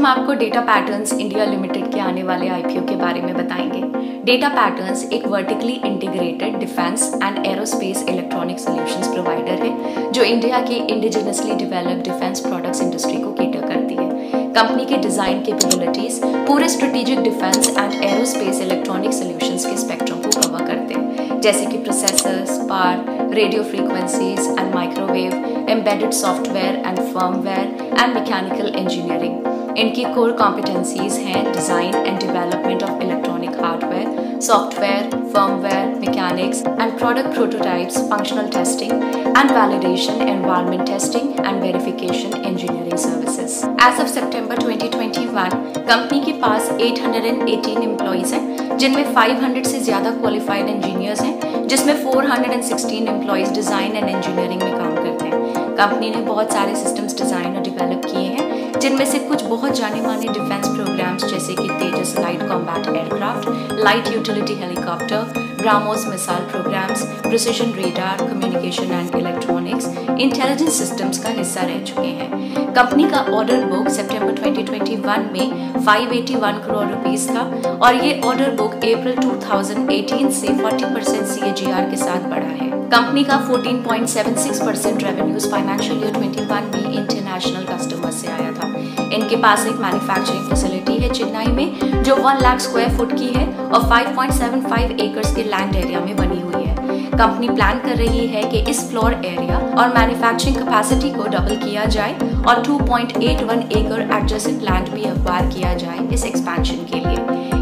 हम आपको data patterns India limited के आने वाले आईपीओ के बारे में बताएंगे। डेटा पैटर्न्स एक vertically integrated defence and aerospace electronic solutions provider है जो इंडिया के indigenously developed defence products industry को केटर करती है। कंपनी के डिजाइन कैपेबिलिटीज पूरे strategic defence and aerospace electronic solutions के स्पेक्ट्रम को कवर करते हैं, जैसे कि processors, power, radio frequencies and microwave, embedded software and firmware and mechanical engineering. इनकी कोर कॉम्पिटेंसीज हैं design and development of electronic hardware, software, firmware, mechanics and product prototypes, functional testing and validation, environment testing and verification engineering services. As of सितंबर 2021 company के पास 818 employees हैं, जिनमें 500 से ज्यादा qualified engineers हैं, जिसमें 416 एम्प्लॉइज डिजाइन एंड इंजीनियरिंग में काम करते हैं। कंपनी ने बहुत सारे सिस्टम्स डिजाइन और डेवलप किए हैं, जिनमें से कुछ बहुत जाने माने डिफेंस प्रोग्राम्स जैसे कि Tejas light combat aircraft, light utility helicopter, BrahMos missile programmes, precision radar, communication and electronics, intelligence systems का हिस्सा रह चुके हैं। कंपनी का ऑर्डर बुक सितंबर 2021 में 581 करोड़ रुपीस था और ये ऑर्डर बुक अप्रैल 2018 से 40% CAGR के साथ बढ़ा है। कंपनी का 14.76% रेवेन्यूज फाइनेंशियल ईयर 21 में इंटरनेशनल कस्टमर से आया था। इनके पास एक मैन्युफैक्चरिंग फैसिलिटी है चेन्नई में जो 1 लाख स्क्वायर फुट की है और 5.75 एकर्स के लैंड एरिया में बनी हुई है। कंपनी प्लान कर रही है कि इस फ्लोर एरिया और मैन्युफैक्चरिंग कैपेसिटी को डबल किया जाए और 2.81 एकड़ एडजेसेंट लैंड भी एक्वायर किया जाए इस एक्सपेंशन के लिए।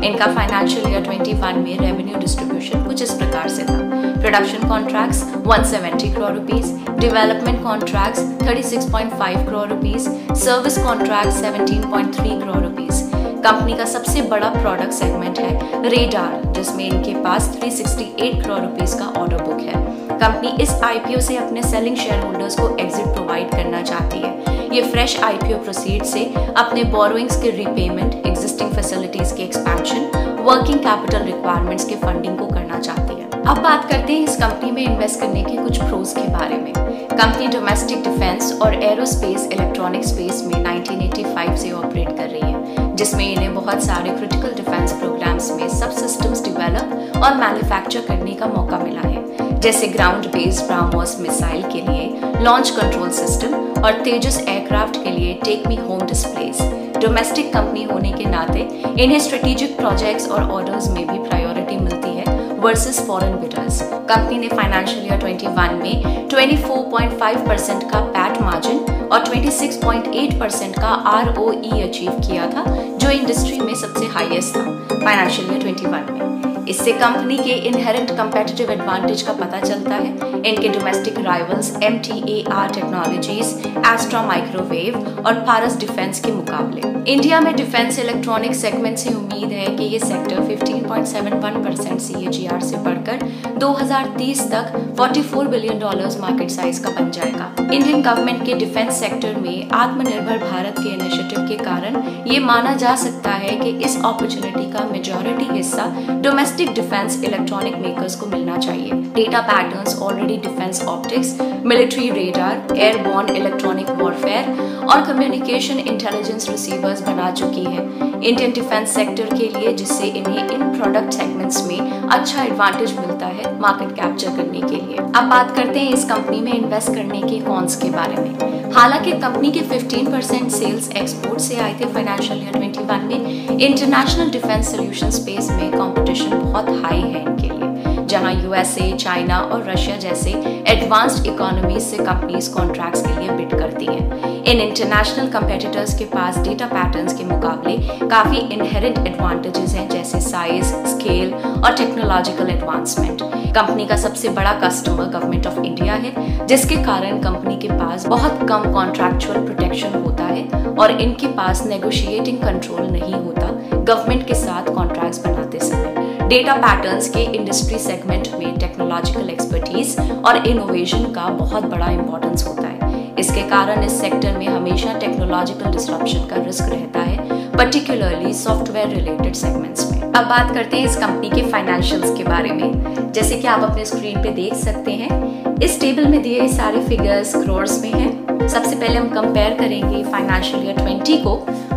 इनका फाइनेंशियल ईयर 21 में रेवेन्यू डिस्ट्रीब्यूशन कुछ इस प्रकार से था। Production contracts 170 crore rupees, development contracts 36.5 crore rupees, service contract 17.3 crore rupees. Company का सबसे बड़ा प्रोडक्ट सेगमेंट है रेडार, जिसमें इनके पास 368 करोड़ रुपीस का ऑर्डर बुक है। कंपनी इस आईपीओ से अपने सेलिंग शेयर होल्डर्स को एग्जिट प्रोवाइड करना चाहती है। ये फ्रेश आईपीओ प्रोसीड से अपने बोरोइंग्स के रीपेमेंट, एग्जिस्टिंग फैसिलिटीज के एक्सपेंशन, वर्किंग कैपिटल रिक्वायरमेंट्स के फंडिंग को करना चाहती है। अब बात करते हैं इस कंपनी में इन्वेस्ट करने के कुछ प्रोज के बारे में। कंपनी डोमेस्टिक डिफेंस और एरोस्पेस इलेक्ट्रॉनिक स्पेस में 1985 से ऑपरेट कर रही है, जिसमें इन्हें बहुत सारे क्रिटिकल डिफेंस प्रोग्राम्स में सब सिस्टम्स डेवलप और मैन्युफैक्चर करने का मौका मिला है, जैसे ग्राउंड बेस्ड ब्राह्मोस मिसाइल के लिए लॉन्च कंट्रोल सिस्टम और तेजस एयरक्राफ्ट के लिए take me home displays. Domestic company होने के नाते इन्हें स्ट्रेटेजिक प्रोजेक्ट्स और ऑर्डर्स में भी प्रायोरिटी मिलती है वर्सेस फॉरेन बिडर्स। कंपनी ने फाइनेंशियल ईयर 21 में 24.5% का पैट मार्जिन और 26.8% का ROE अचीव किया था, जो इंडस्ट्री में सबसे हाईएस्ट था फाइनेंशियल ईयर 21 में। इससे कंपनी के इनहेरेंट कंपेटिटिव एडवांटेज का पता चलता है इनके domestic rivals MTAR technologies, Astra Microwave और पारस डिफेंस के मुकाबले। इंडिया में डिफेंस इलेक्ट्रॉनिक सेगमेंट से उम्मीद है कि ये सेक्टर 15.71% CAGR से बढ़कर 2030 तक $44 बिलियन मार्केट साइज का बन जाएगा। इंडियन गवर्नमेंट के डिफेंस सेक्टर में आत्मनिर्भर भारत के इनिशिएटिव के कारण ये माना जा सकता है कि इस अपॉर्चुनिटी का मेजॉरिटी हिस्सा डोमेस्टिक डिफेंस इलेक्ट्रॉनिक मेकर्स को मिलना चाहिए। Data patterns already defence optics, military radar, airborne electronic warfare और कम्युनिकेशन इंटेलिजेंस रिसीवर्स बना चुकी है इंडियन डिफेंस सेक्टर के लिए, जिससे इन्हें इन प्रोडक्ट सेगमेंट्स में अच्छा एडवांटेज मिलता है मार्केट कैप्चर करने के लिए। अब बात करते हैं इस कंपनी में इन्वेस्ट करने के कॉन्स के बारे में। हालांकि कंपनी के 15% सेल्स एक्सपोर्ट से आए थे फाइनेंशियल ईयर 21 में, इंटरनेशनल डिफेंस सॉल्यूशन स्पेस में कंपटीशन बहुत हाई है इनके लिए, जहां USA, चाइना और रशिया जैसे एडवांस्ड इकोनॉमीज से कंपनीज कॉन्ट्रैक्ट्स के लिए बिड करती हैं। इन इंटरनेशनल कंपेटिटर्स के पास डेटा पैटर्न्स के मुकाबले काफी इनहेरेंट एडवांटेजेस हैं, जैसे साइज, स्केल और टेक्नोलॉजिकल एडवांसमेंट। कंपनी का सबसे बड़ा कस्टमर गवर्नमेंट ऑफ इंडिया है, जिसके कारण कंपनी के पास बहुत कम कॉन्ट्रैक्चुअल प्रोटेक्शन होता है और इनके पास नेगोशिएटिंग कंट्रोल नहीं होता गवर्नमेंट के साथ कॉन्ट्रैक्ट्स बनाते समय। डेटा पैटर्न्स के इंडस्ट्री सेगमेंट में टेक्नोलॉजिकल एक्सपर्टीज और इनोवेशन का बहुत बड़ा इंपॉर्टेंस होता है। इसके कारण इस सेक्टर में हमेशा टेक्नोलॉजिकल डिस्रप्शन का रिस्क रहता है, पर्टिकुलरली सॉफ्टवेयर रिलेटेड सेगमेंट्स में। अब बात करते हैं इस कंपनी के फाइनेंशियल्स के बारे में। जैसे कि आप अपने स्क्रीन पे देख सकते हैं, इस टेबल में दिए सारे फिगर्स क्रोर्स में हैं। सबसे पहले हम कंपेयर करेंगे फाइनेंशियल ईयर 20 को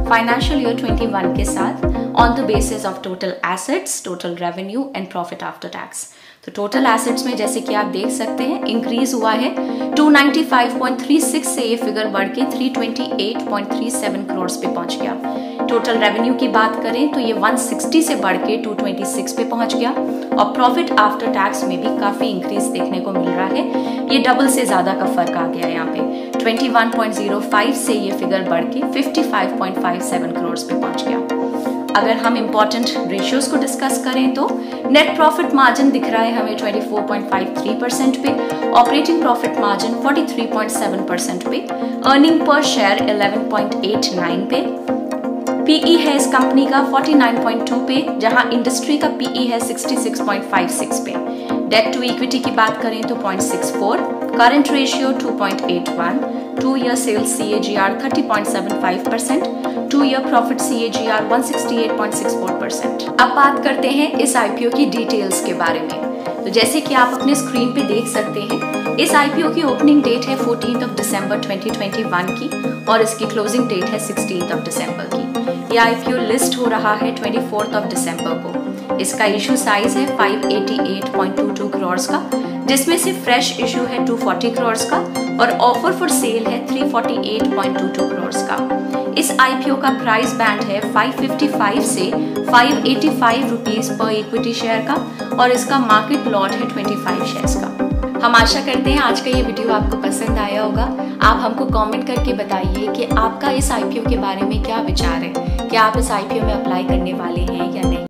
फाइनेंशियल ईयर 21 के साथ on the basis of total assets, total revenue and profit after tax. तो टोटल एसेट्स में जैसे कि आप देख सकते हैं इंक्रीज हुआ है 295.36 से ये फिगर बढ़ के 328.37 करोड़ पे पहुंच गया। टोटल रेवेन्यू की बात करें तो ये 160 से बढ़ के 226 पे पहुंच गया और प्रॉफिट आफ्टर टैक्स में भी काफी इंक्रीज देखने को मिल रहा है। ये डबल से ज्यादा का फर्क आ गया यहाँ पे, 21.05 से ये फिगर बढ़ के 55.57 करोड़ पे पहुंच गया। अगर हम इंपॉर्टेंट रेशियोज को डिस्कस करें तो नेट प्रॉफिट मार्जिन दिख रहा है हमें 24.53% पे, ऑपरेटिंग प्रॉफिट मार्जिन 43.7% पे, अर्निंग पर शेयर 11.89 पे, पीई है इस कंपनी का 49.2 पे, जहां इंडस्ट्री का पीई है 66.56 पे। डेट टू इक्विटी की बात करें तो 0.64, current ratio 2.81, 2 year sales CAGR 30.75%, 2 year profit CAGR 168.64%। अब बात करते हैं इस IPO की डिटेल्स के बारे में। तो जैसे कि आप अपने स्क्रीन पे देख सकते हैं, इस IPO की ओपनिंग डेट है 14 दिसंबर 2021 की और इसकी क्लोजिंग डेट है 16 दिसंबर की। ये IPO लिस्ट हो रहा है 24 दिसंबर को। इसका इशू साइज है 588.22 करोड़ का, जिसमें से फ्रेश इशू है 240 करोड़ का और ऑफर फॉर सेल है 348.22 करोड़ का। इस IPO का प्राइस बैंड है 555 से 585 रुपीज पर इक्विटी शेयर का और इसका मार्केट लॉट है 25 शेयर्स का। हम आशा करते हैं आज का ये वीडियो आपको पसंद आया होगा। आप हमको कमेंट करके बताइए कि आपका इस IPO के बारे में क्या विचार है, क्या आप इस IPO में अप्लाई करने वाले हैं या